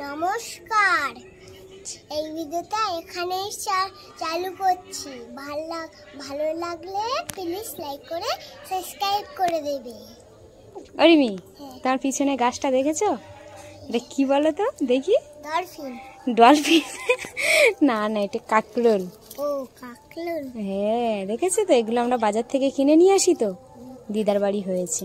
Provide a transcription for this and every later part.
নমস্কার, এই ভিডিওটা এখানেই চালু করছি। ভালো লাগলে প্লিজ লাইক করে সাবস্ক্রাইব করে দেবে। অরিমি, তার পিছনে গাছটা দেখেছো? এটা কি বলো তো দেখি? ডলফিন। ডলফিন না না, এটা কাকরোল। ও কাকরোল। হ্যাঁ দেখেছো তো, এগুলো আমরা বাজার থেকে কিনে নিয়ে আসি তো, দিদার বাড়ি হয়েছে।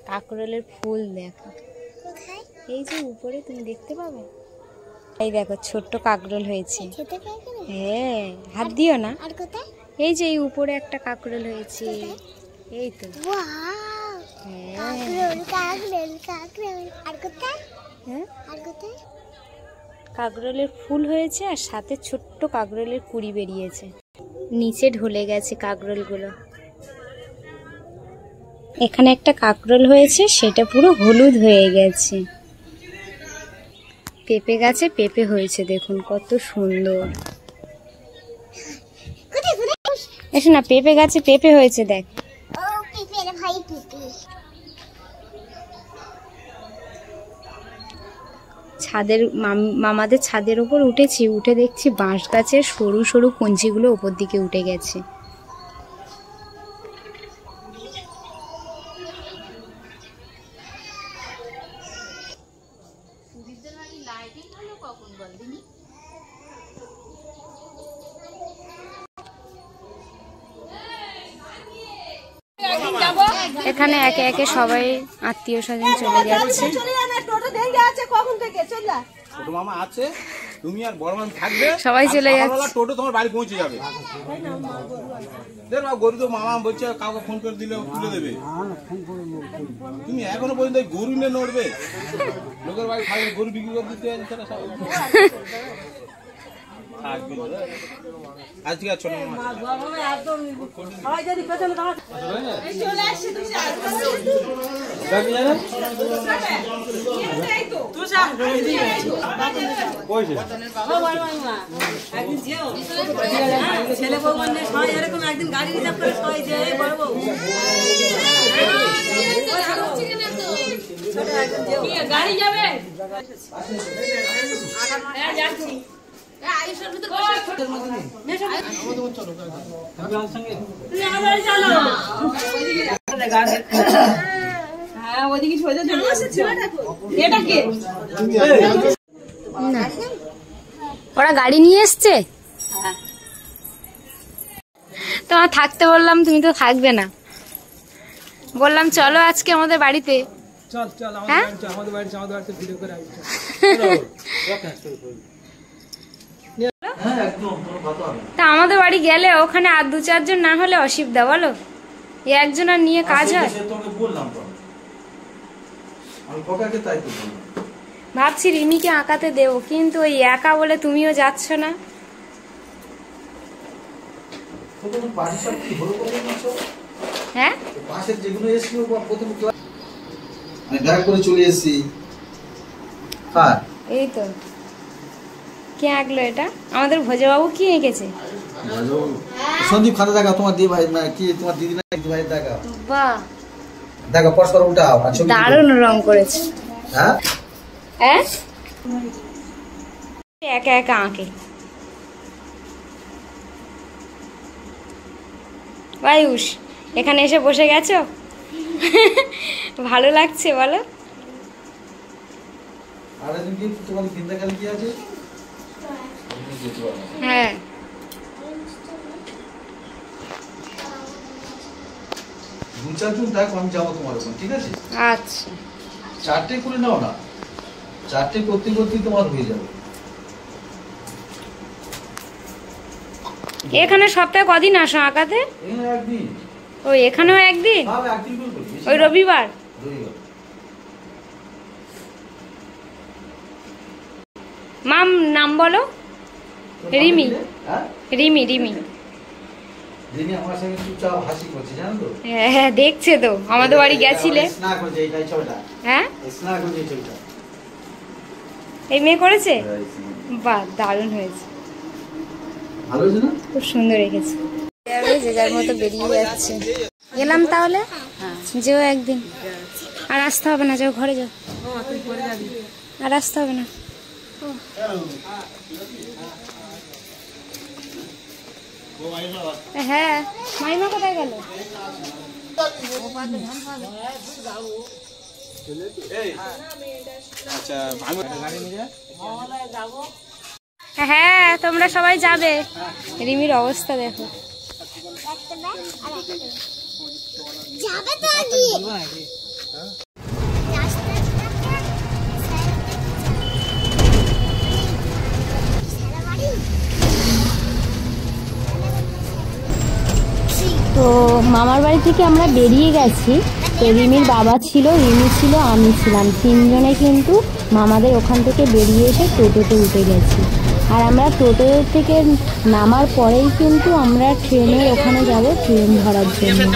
কাকরোলের ফুল দেখো, এই যে উপরে তুমি দেখতে পাবে। এই দেখো ছোট্ট কাকরোল হয়েছে। হ্যাঁ, হাত দিও না। আর কোথায়? এই যে এই উপরে একটা কাকরোল হয়েছে, এই তো। কাকরোল কাকরোল কাকরোল। আর কোথায়? হ্যাঁ, আর কোথায়? কাকরোলের ফুল হয়েছে আর সাথে ছোট্ট কাকরোলের কুড়ি বেরিয়েছে। নিচে ঢলে গেছে কাকরোলগুলো। এখানে একটা কাকরোল হয়েছে, সেটা পুরো হলুদ হয়ে গেছে। পেঁপে গাছে পেঁপে হয়েছে, দেখুন কত সুন্দর। এসো না, পেঁপে গাছে পেঁপে হয়েছে দেখ। ছাদের মামাদের ছাদের উপর উঠেছি, উঠে দেখছি বাঁশ গাছের সরু সরু কঞ্চিগুলো উপর দিকে উঠে গেছে। এখানে একে একে সবাই আত্মীয় স্বজন চলে যাচ্ছে। সবাই চলে যাচ্ছে, টোটো তোমার বাড়ি পৌঁছে যাবে। গরু তো মামা বলছে কাউকে ফোন করে দিলে তুলে দেবে। তুমি এখনো পর্যন্ত গরু নিয়ে নড়বে? লোকের বাড়ি থাকলে গরু বিক্রি করে দিতে আজকে আর ছোট ছেলে বউ মানে সবাই এরকম একদিন গাড়ি রিজার্ভ করে সবাই যে গাড়ি যাবে যাচ্ছি। ওরা গাড়ি নিয়ে এসছে, তোমার থাকতে বললাম, তুমি তো থাকবে না। বললাম চলো আজকে আমাদের বাড়িতে। হ্যাঁ, তা আমাদের বাড়ি গেলে ওখানে আর দু চারজন না হলে অসুবিধা, বলো? একজন আর নিয়ে কাজ হয়? ভাবছি রিমিকে আঁকাতে দেবো, কিন্তু ওই একা বলে তুমিও যাচ্ছ না। হ্যাঁ, এই তো কে আঁকলো এটা? আমাদের ভোজবাবু কি এঁকেছে? সন্দীপ খাতা দেখা, তোমার দিদি ভাই না কি, তোমার দিদি না দিদি ভাই দেখা। বাহ, দেখো পরস্পর উঠাও। দারুণ রং করেছে। হ্যাঁ হ্যাঁ, একা একা আঁকে। বায়ুষ, এখানে এসে বসে গেছো? ভালো লাগছে বলো? হ্যাঁ, দু চারজন দেখো, আমি যাবো তোমার ওখানে, ঠিক আছে? আচ্ছা, চারটে করে নাও না, চারটে করতে করতে তোমার হয়ে যাবে। এখানে সপ্তাহে কদিন আসো আঁকাতে? একদিন। ওই এখানেও একদিন? ওই রবিবার? মাম নাম বলো? রিমি। রিমি রিমি। হ্যাঁ দেখছে তো, আমাদের বাড়ি গেছিলে। হ্যাঁ, এই মেয়ে করেছে? বাহ, দারুণ হয়েছে, খুব সুন্দর রেখেছে। যে যার মতো বেরিয়ে যাচ্ছে। গেলাম তাহলে, যেও একদিন। আর আসতে হবে না, যাও ঘরে যাও, আর আসতে হবে না। হ্যাঁ, মাইমা কোথায় গেল? হ্যাঁ, তোমরা সবাই যাবে। রিমির অবস্থা দেখো। যাবে তো আগে তো মামার বাড়ি থেকে আমরা বেরিয়ে গেছি। তো রিমির বাবা ছিল, রিমি ছিল, আমি ছিলাম, তিনজনে কিন্তু মামাদের ওখান থেকে বেরিয়ে এসে টোটোতে উঠে গেছি। আর আমরা টোটো থেকে নামার পরেই কিন্তু আমরা ট্রেনের ওখানে যাব ট্রেন ধরার জন্য।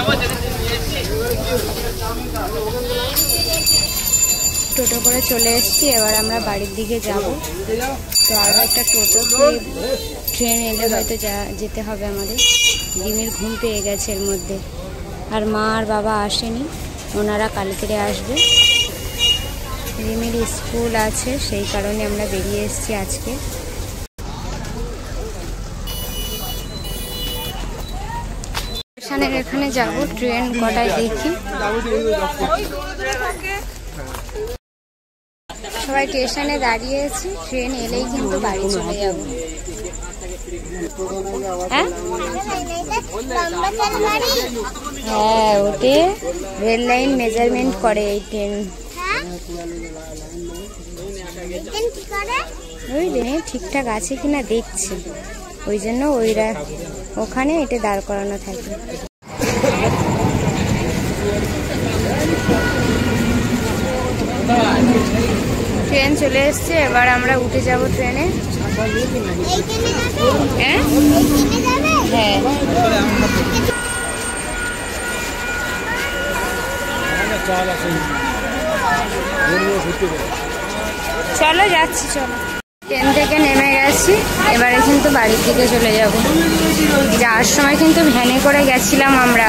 টোটো করে চলে এসেছি, এবার আমরা বাড়ির দিকে যাব। তো আরও একটা টোটো ট্রেন এলে হয়তো যেতে হবে আমাদের। রিমির ঘুম পেয়ে গেছে এর মধ্যে, আর মা আর বাবা আসেনি, ওনারা কালকে আসবে। রিমির স্কুল আছে, সেই কারণে আমরা বেরিয়ে এসেছি আজকে। স্টেশনের এখানে যাব, ট্রেন কটায় দেখি। সবাই স্টেশনে দাঁড়িয়েছি, ট্রেন এলেই কিন্তু বাড়ি চলে যাব। হ্যাঁ, হ্যাঁ, ওতে রেল লাইন মেজারমেন্ট করে এই ট্রেন। ওই ট্রেনে ঠিকঠাক আছে কিনা দেখছি, ওই জন্য ওইরা ওখানে এটা দাঁড় করানো থাকে। ট্রেন চলে এসছে, এবার আমরা উঠে যাব ট্রেনে। হ্যাঁ, হ্যাঁ, চলো যাচ্ছি, চলো। ট্রেন থেকে নেমে গেছি, এবারে কিন্তু বাড়ির দিকে চলে যাব। যাওয়ার সময় কিন্তু ভ্যানে করে গেছিলাম আমরা,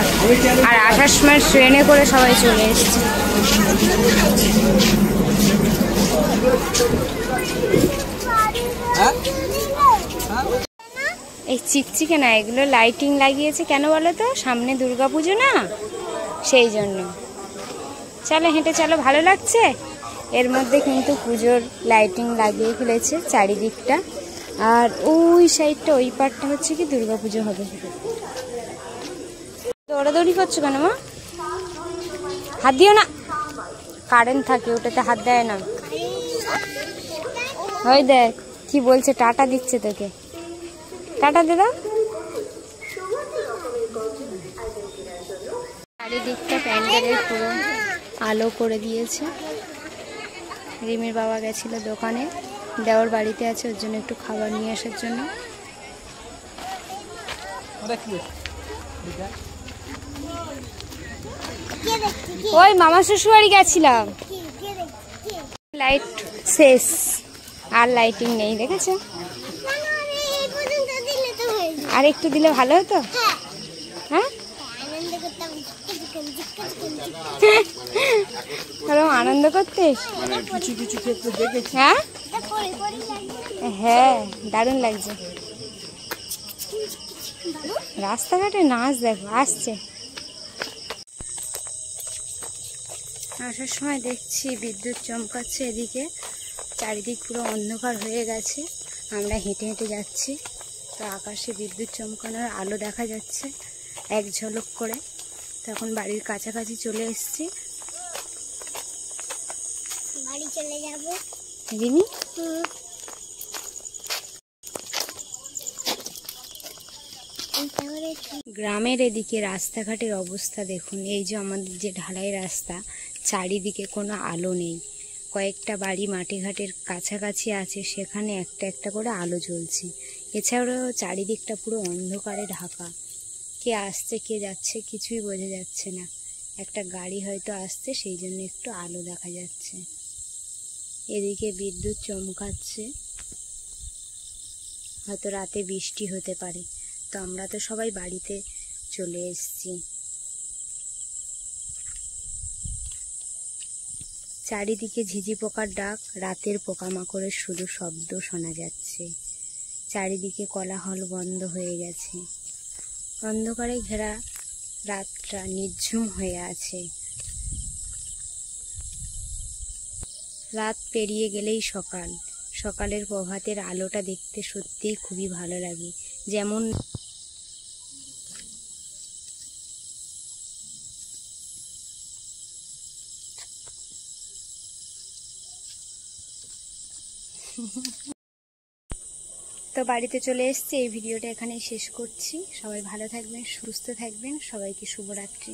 আর আসার সময় ট্রেনে করে সবাই চলে এসেছি। এই চিকচিকে না, এগুলো লাইটিং লাগিয়েছে কেন বলো তো? সামনে দুর্গাপুজো না, সেই জন্য। চলো হেঁটে চলো, ভালো লাগছে। এর মধ্যে কিন্তু পুজোর লাইটিং লাগিয়ে ফেলেছে চারিদিকটা, আর ওই সাইডটা, ওই পার্টটা হচ্ছে কি দুর্গাপুজো হবে। দৌড়াদৌড়ি করছো কেন মা? হাত দিও না, কারেন্ট থাকে, ওটাতে হাত দেয় না। ওই দেখ কি বলছে, টাটা দিচ্ছে তোকে, টাটা দে দাও। চারিদিকটা প্যান্ডেলের পুরো আলো করে দিয়েছে। রিমির বাবা গেছিল দোকানে, দেওয়ার বাড়িতে আছে, ওর জন্য একটু খাবার নিয়ে আসার জন্য। ওই মামা শ্বশুর বাড়ি গেছিলাম, লাইট শেষ, আর লাইটিং নেই, দেখেছো? আর একটু দিলে ভালো হতো। হ্যাঁ, আনন্দ করতে। হ্যাঁ, হ্যাঁ, দারুণ লাগছে। রাস্তাঘাটে নাচ দেখো, আসছে। আসার সময় দেখছি বিদ্যুৎ চমকাচ্ছে, এদিকে চারিদিক পুরো অন্ধকার হয়ে গেছে। আমরা হেঁটে হেঁটে যাচ্ছি, তো আকাশে বিদ্যুৎ চমকানোর আলো দেখা যাচ্ছে এক ঝলক করে। তখন বাড়ির কাছাকাছি চলে এসেছি। বাড়ি চলে যাব রিমি। গ্রামের এদিকে রাস্তাঘাটের অবস্থা দেখুন। এই যে আমাদের যে ঢালাই রাস্তা, চারিদিকে কোনো আলো নেই। কয়েকটা বাড়ি মাঠে ঘাটের কাছাকাছি আছে, সেখানে একটা একটা করে আলো জ্বলছে। এছাড়াও চারিদিকটা পুরো অন্ধকারে ঢাকা। কে আসছে কে যাচ্ছে কিছুই বোঝা যাচ্ছে না। একটা গাড়ি হয়তো আসছে, সেই জন্য একটু আলো দেখা যাচ্ছে। এদিকে বিদ্যুৎ চমকাচ্ছে, হয়তো রাতে বৃষ্টি হতে পারে। তো আমরা তো সবাই বাড়িতে চলে এসেছি। চারিদিকে ঝিঝি পোকার ডাক, রাতের পোকামাকড়ের শুধু শব্দ শোনা যাচ্ছে। চারিদিকে কোলাহল বন্ধ হয়ে গেছে। অন্ধকারে ঘেরা রাতটা নির্ঝুম হয়ে আছে। রাত পেরিয়ে গেলেই সকাল। সকালের প্রভাতের আলোটা দেখতে সত্যিই খুবই ভালো লাগে। যেমন তো বাড়িতে চলে এসেছি। এই ভিডিওটা এখানেই শেষ করছি। সবাই ভালো থাকবেন, সুস্থ থাকবেন। সবাইকে শুভরাত্রি।